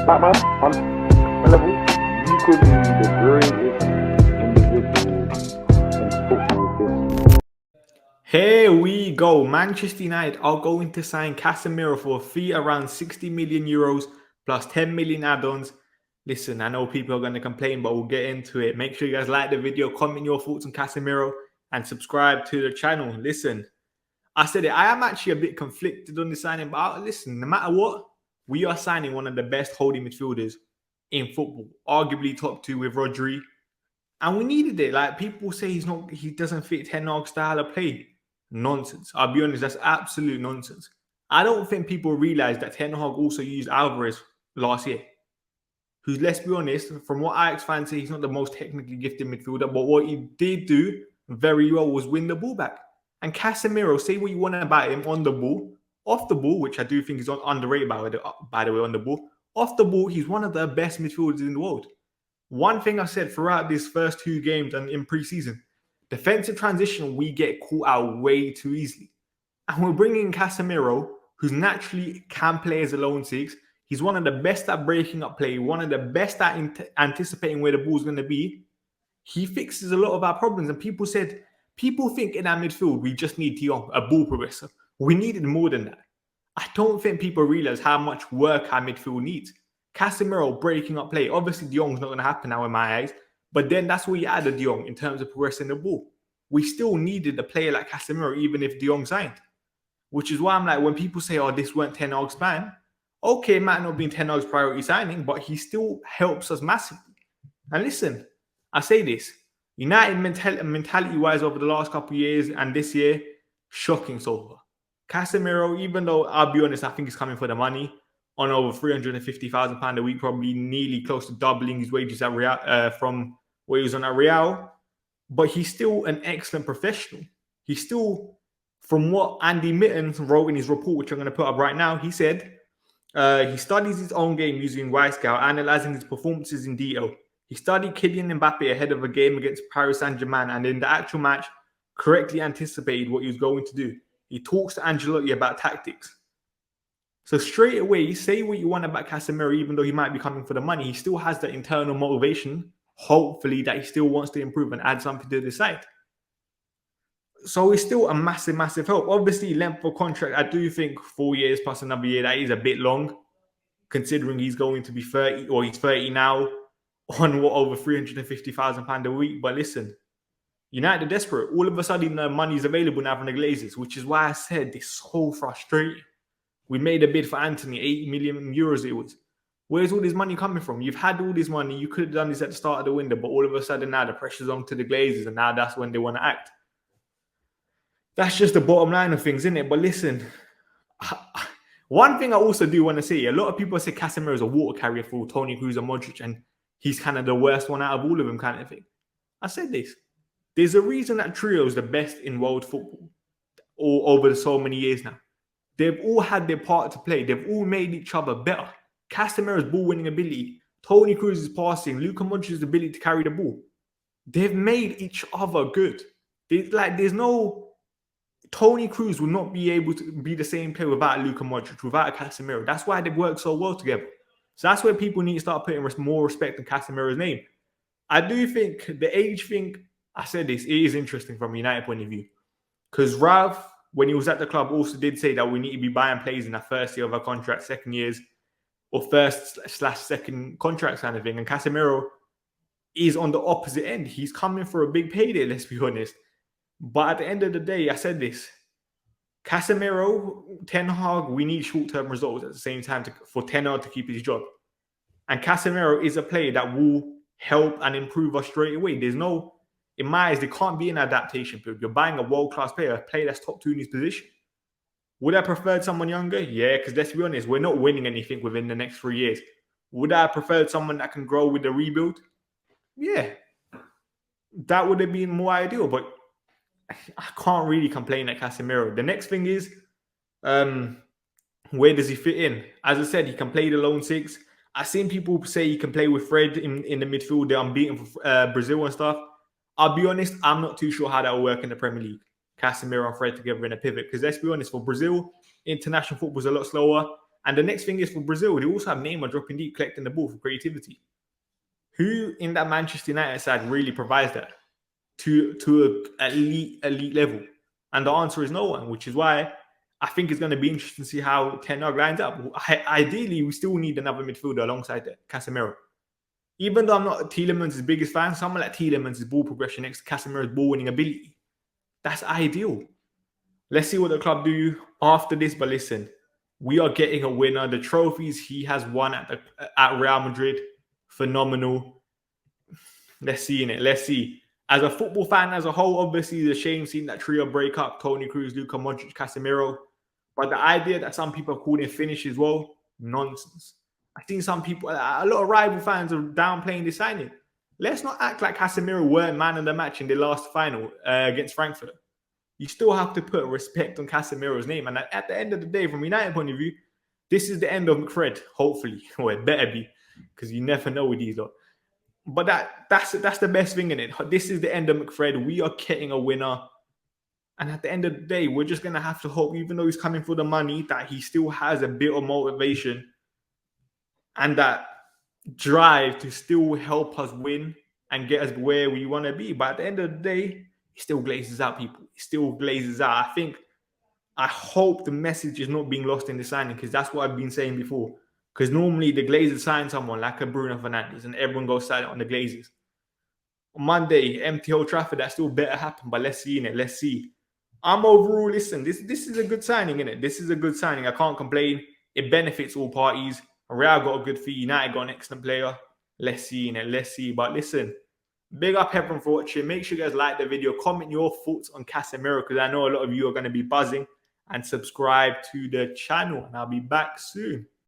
Statman, on a level, you could be the greatest individual in football. Here we go. Manchester United are going to sign Casemiro for a fee around 60 million euros plus 10 million add-ons. Listen, I know people are going to complain, but we'll get into it. Make sure you guys like the video, comment your thoughts on Casemiro, and subscribe to the channel. Listen, I said it. I am actually a bit conflicted on the signing, but listen, no matter what, we are signing one of the best holding midfielders in football, arguably top two with Rodri, and we needed it. Like, people say he doesn't fit Ten Hag's style of play. Nonsense. I'll be honest, that's absolute nonsense. I don't think people realize that Ten Hag also used Alvarez last year, who's, let's be honest, from what Ajax fans say, he's not the most technically gifted midfielder, but what he did do very well was win the ball back. And Casemiro, say what you want about him on the ball, off the ball, which I do think is underrated by the way, on the ball, off the ball, he's one of the best midfielders in the world. One thing I said throughout these first two games and in pre-season, defensive transition, we get caught out way too easily. And we're bringing Casemiro, who's naturally can play as a lone six. He's one of the best at breaking up play, one of the best at anticipating where the ball's going to be. He fixes a lot of our problems. And people think in our midfield, we just need De Jong, a ball progressor. We needed more than that. I don't think people realize how much work our midfield needs. Casemiro breaking up play. Obviously, De Jong's not going to happen now in my eyes. But then that's where you added De Jong in terms of progressing the ball. We still needed a player like Casemiro, even if De Jong signed. Which is why I'm like, when people say, oh, this weren't Ten Hag's plan, okay, it might not be Ten Hag's priority signing, but he still helps us massively. And listen, I say this, United mentality-wise over the last couple of years and this year, shocking so far. Casemiro, even though I'll be honest, I think he's coming for the money, on over £350,000 a week, probably nearly close to doubling his wages at Real, from where he was on at Real. But he's still an excellent professional. He's still, from what Andy Mittens wrote in his report, which I'm going to put up right now, he said he studies his own game using Wyscout, analyzing his performances in detail. He studied Kylian Mbappe ahead of a game against Paris Saint-Germain, and in the actual match, correctly anticipated what he was going to do. He talks to Ancelotti about tactics. So straight away, say what you want about Casemiro, even though he might be coming for the money, he still has that internal motivation, hopefully, that he still wants to improve and add something to the side. So it's still a massive, massive help. Obviously, length of contract, I do think 4 years plus another year, that is a bit long, considering he's going to be 30, or he's 30 now, on what, over £350,000 a week. But listen, United are desperate. All of a sudden, money is available now from the Glazers, which is why I said it's so frustrating. We made a bid for Anthony, 80 million euros it was. Where's all this money coming from? You've had all this money. You could have done this at the start of the window, but all of a sudden now the pressure's on to the Glazers, and now that's when they want to act. That's just the bottom line of things, isn't it? But listen, one thing I also do want to say, a lot of people say Casemiro is a water carrier for Toni Kroos and Modric, and he's kind of the worst one out of all of them kind of thing. I said this. There's a reason that trio is the best in world football over so many years now. They've all had their part to play. They've all made each other better. Casemiro's ball-winning ability, Toni Kroos' passing, Luka Modric's ability to carry the ball. They've made each other good. There's no... Toni Kroos will not be able to be the same player without Luka Modric, without Casemiro. That's why they've worked so well together. So that's where people need to start putting more respect on Casemiro's name. I do think the age thing, I said this, it is interesting from a United point of view. Because Ralph, when he was at the club, also did say that we need to be buying players in the first year of our contract, second years, or first/second contract kind of thing. And Casemiro is on the opposite end. He's coming for a big payday, let's be honest. But at the end of the day, I said this. Casemiro, Ten Hag, we need short-term results at the same time for Ten Hag to keep his job. And Casemiro is a player that will help and improve us straight away. There's no... In my eyes, there can't be an adaptation period. You're buying a world-class player, a player that's top 2 in his position. Would I prefer someone younger? Yeah, because let's be honest, we're not winning anything within the next 3 years. Would I have preferred someone that can grow with the rebuild? Yeah. That would have been more ideal, but I can't really complain at Casemiro. The next thing is, where does he fit in? As I said, he can play the lone six. I've seen people say he can play with Fred in the midfield. They're unbeaten for Brazil and stuff. I'll be honest, I'm not too sure how that will work in the Premier League. Casemiro and Fred together in a pivot. Because let's be honest, for Brazil, international football is a lot slower. And the next thing is for Brazil, they also have Neymar dropping deep, collecting the ball for creativity. Who in that Manchester United side really provides that to an elite level? And the answer is no one, which is why I think it's going to be interesting to see how Ten Hag lines up. Ideally, we still need another midfielder alongside Casemiro. Even though I'm not Tielemans' biggest fan, someone like Tielemans' ball progression next to Casemiro's ball winning ability, that's ideal. Let's see what the club do after this. But listen, we are getting a winner. The trophies he has won at Real Madrid, phenomenal. Let's see in it. Let's see. As a football fan as a whole, obviously, it's a shame seeing that trio break up: Toni Kroos, Luka Modric, Casemiro. But the idea that some people are calling finish as well, nonsense. I've seen some people, a lot of rival fans are downplaying this signing. Let's not act like Casemiro weren't man of the match in the last final against Frankfurt. You still have to put respect on Casemiro's name. And at the end of the day, from United point of view, this is the end of McFred, hopefully. Or it better be, because you never know with these lot. But that's the best thing in it. This is the end of McFred. We are getting a winner. And at the end of the day, we're just going to have to hope, even though he's coming for the money, that he still has a bit of motivation and that drive to still help us win and get us where we want to be. But at the end of the day, he still glazes out, people. He still glazes out. I hope the message is not being lost in the signing, because that's what I've been saying before. Because normally the Glazers sign someone like a Bruno Fernandes and everyone goes silent on the Glazers. On Monday, empty Old Trafford, that still better happen. But let's see in it. Let's see. I'm overall, listen, this is a good signing, innit? This is a good signing. I can't complain. It benefits all parties. Real got a good fee. United got an excellent player. Let's see in it. Let's see. But listen, big up everyone for watching. Make sure you guys like the video. Comment your thoughts on Casemiro, because I know a lot of you are going to be buzzing. And subscribe to the channel. And I'll be back soon.